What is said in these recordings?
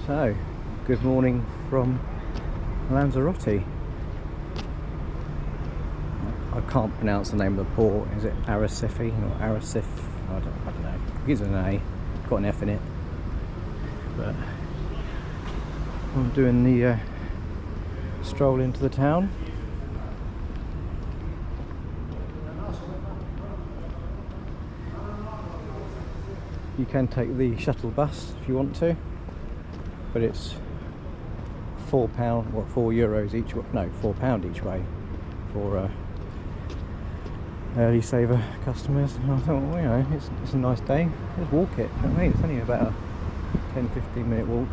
So, good morning from Lanzarote. I can't pronounce the name of the port. Is it Arrecife or Arrecife? I don't know. It's an A. Got an F in it. But I'm doing the stroll into the town. You can take the shuttle bus if you want to, but it's £4, what, €4 each way? No, £4 each way for early saver customers. And I thought, well, you know, it's a nice day. Let's walk it. You know what I mean, it's only about a 10-15 minute walk.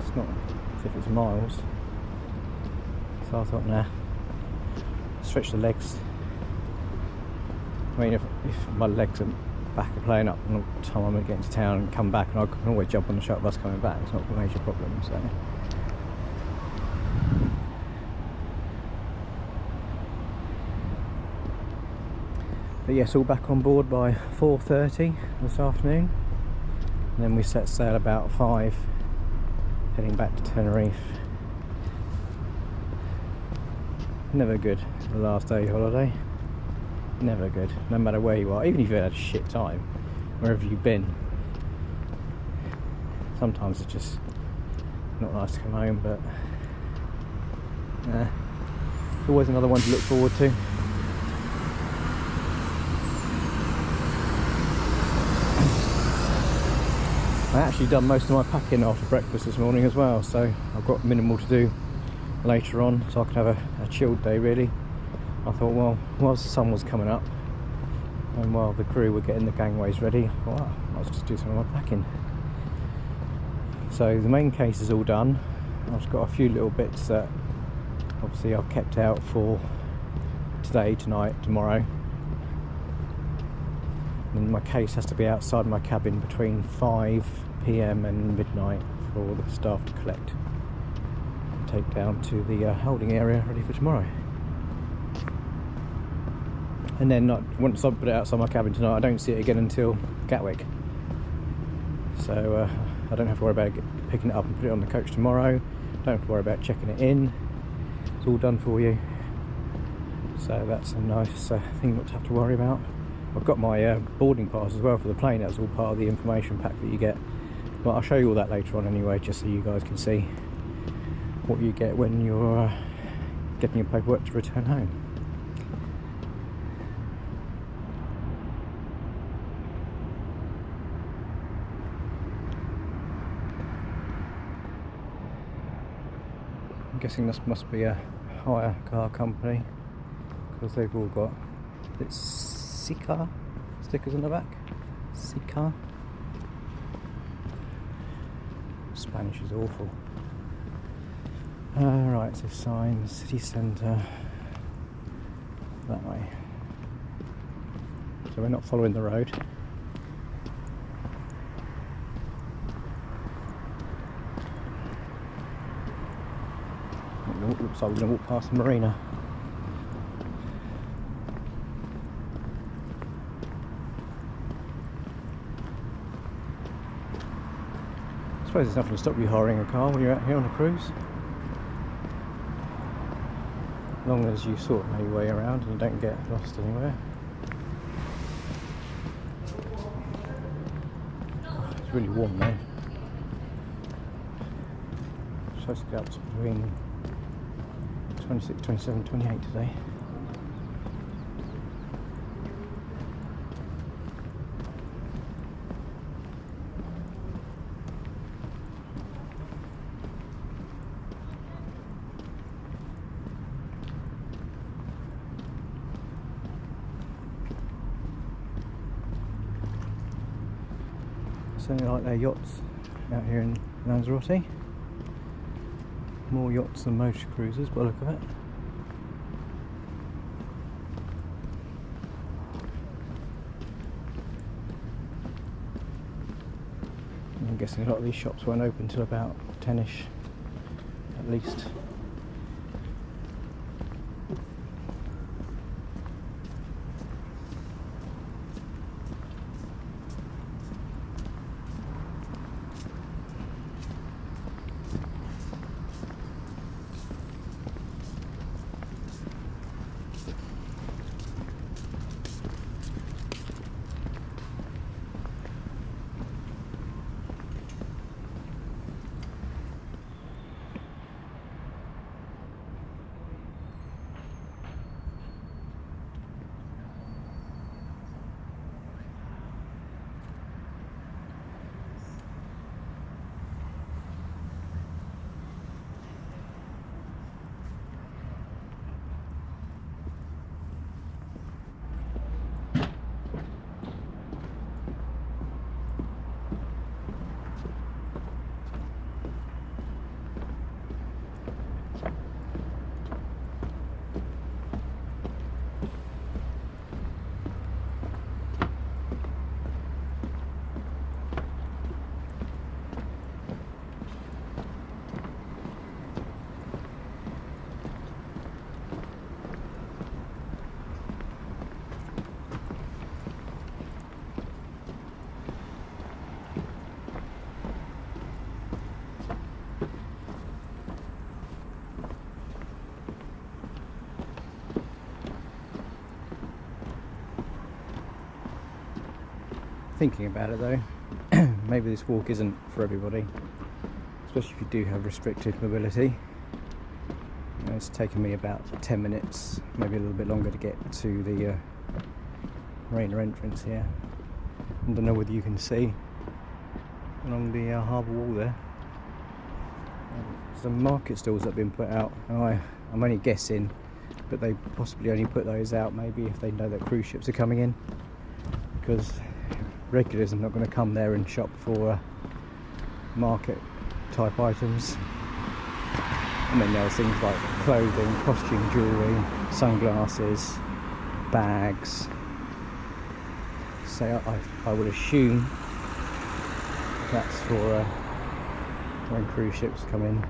It's not as if it's miles. So I thought, nah, stretch the legs. I mean, if my legs are back are playing up, and the time I'm going to get into town and come back, and I can always jump on the shuttle bus coming back. It's not a major problem. So, but yes, all back on board by 4:30 this afternoon, and then we set sail about 5, heading back to Tenerife. Never good the last day holiday. Never good, no matter where you are, even if you've had a shit time, wherever you've been. Sometimes it's just not nice to come home, but it's always another one to look forward to. I actually done most of my packing after breakfast this morning as well, so I've got minimal to do later on, so I can have a chilled day really. I thought, well, whilst the sun was coming up and while the crew were getting the gangways ready, I thought, well, I might just do some of my packing. So the main case is all done. I've just got a few little bits that obviously I've kept out for today, tonight, tomorrow. And my case has to be outside my cabin between 5 PM and midnight for the staff to collect and take down to the holding area ready for tomorrow. And then once I put it outside my cabin tonight, I don't see it again until Gatwick. So I don't have to worry about picking it up and put it on the coach tomorrow. Don't have to worry about checking it in. It's all done for you. So that's a nice thing not to have to worry about. I've got my boarding pass as well for the plane. That's all part of the information pack that you get. But I'll show you all that later on anyway, just so you guys can see what you get when you're getting your paperwork to return home. I'm guessing this must be a hire car company, because they've all got Sika stickers on the back. Sika. Spanish is awful. Right, so sign, city centre, that way. So we're not following the road. Looks like we're going to walk past the marina. I suppose there's nothing to stop you hiring a car when you're out here on a cruise. As long as you sort of know your way around and you don't get lost anywhere. God, it's really warm now. It's supposed to get up to between 26, 27, 28 today. Certainly like their yachts out here in Lanzarote. More yachts than motor cruisers by the look of it. I'm guessing a lot of these shops won't open till about 10ish at least. Thinking about it though, maybe this walk isn't for everybody, especially if you do have restricted mobility. You know, it's taken me about 10 minutes, maybe a little bit longer to get to the marina entrance here. I don't know whether you can see along the harbour wall there. Some market stalls that have been put out, and I'm only guessing, but they possibly only put those out maybe if they know that cruise ships are coming in, because regulars are not going to come there and shop for market type items. And then there's things like clothing, costume jewellery, sunglasses, bags. So I would assume that's for when cruise ships come in.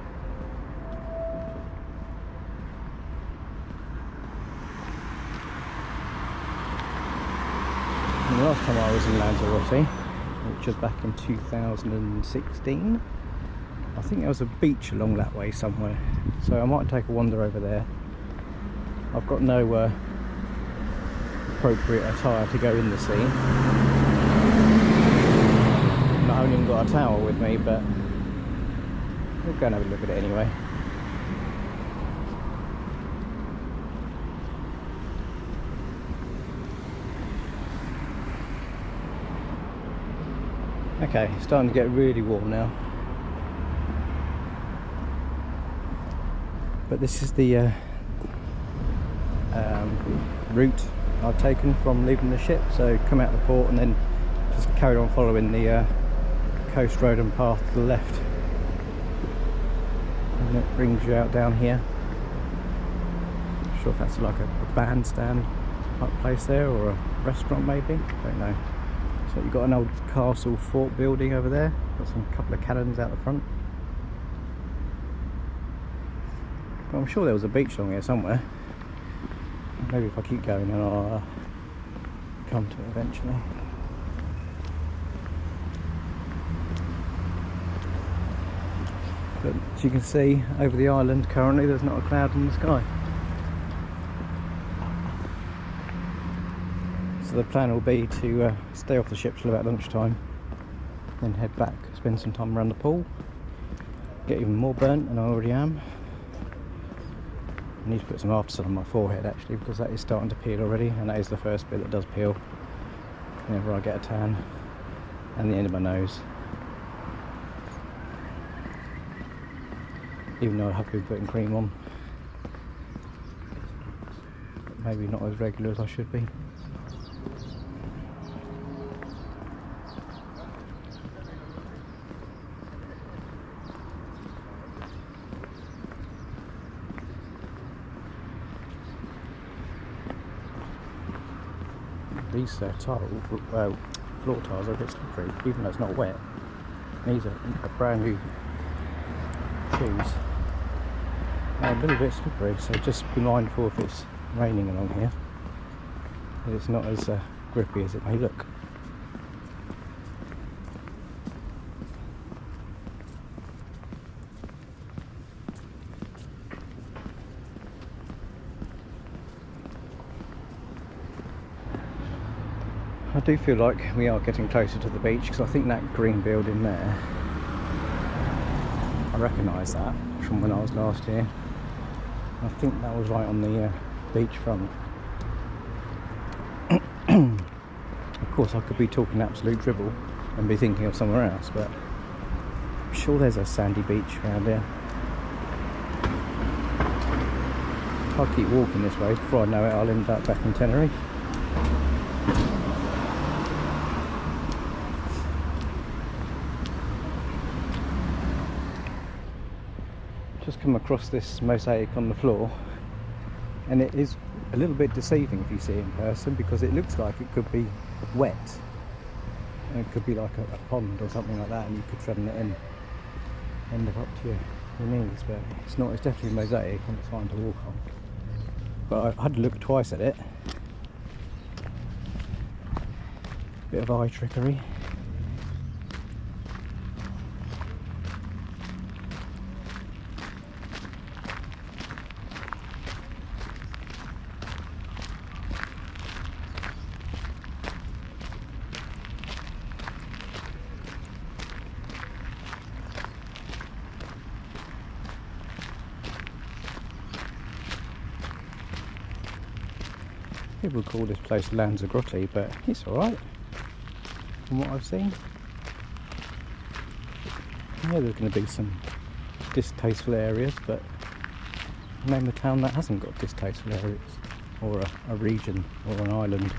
And the last time I was in Lanzarote, which was back in 2016, I think there was a beach along that way somewhere, so I might take a wander over there. I've got no appropriate attire to go in the sea. Not only got a towel with me, but we'll go and have a look at it anyway. Okay, it's starting to get really warm now. But this is the route I've taken from leaving the ship. So come out of the port and then just carried on following the coast road and path to the left. And it brings you out down here. Not sure if that's like a bandstand type place there, or a restaurant maybe, don't know. So you've got an old castle fort building over there, got some couple of cannons out the front. But I'm sure there was a beach along here somewhere. Maybe if I keep going then I'll come to it eventually. But as you can see, over the island currently there's not a cloud in the sky. So the plan will be to stay off the ship till about lunchtime, then head back, spend some time around the pool, get even more burnt than I already am. I need to put some aftersun on my forehead actually, because that is starting to peel already, and that is the first bit that does peel whenever I get a tan, and the end of my nose. Even though I have been putting cream on, but maybe not as regular as I should be. These floor tiles are a bit slippery, even though it's not wet. These are brand new shoes. A little bit slippery, so just be mindful if it's raining along here that it's not as grippy as it may look. I do feel like we are getting closer to the beach, because I think that green building there, I recognise that from when I was last here. I think that was right on the beach front. Of course I could be talking absolute dribble and be thinking of somewhere else, but I'm sure there's a sandy beach around here. I'll keep walking this way, before I know it I'll end up back in Tenerife. Just come across this mosaic on the floor, and it is a little bit deceiving if you see it in person, because it looks like it could be wet, and it could be like a pond or something like that, and you could tread on it and end up to your knees, but it's not. It's definitely mosaic and it's fine to walk on, but I had to look twice at it. Bit of eye trickery. People call this place Lanzarote, but it's alright from what I've seen. Yeah, there's going to be some distasteful areas, but name a town that hasn't got distasteful areas, or a region, or an island.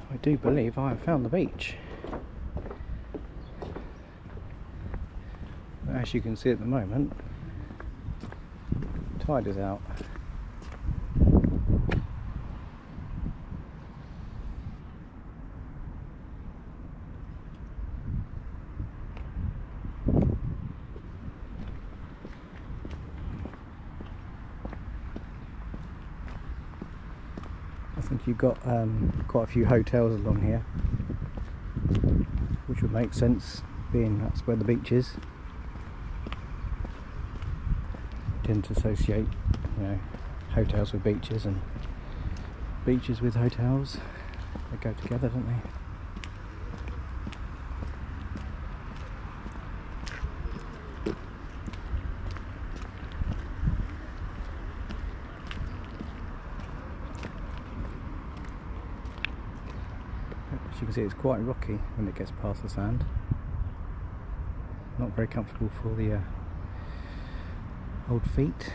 I do believe I have found the beach. As you can see at the moment, tide is out. I think you've got quite a few hotels along here, which would make sense, being that's where the beach is. Tend to associate, you know, hotels with beaches and beaches with hotels. They go together, don't they? As you can see, it's quite rocky when it gets past the sand. Not very comfortable for the old feet.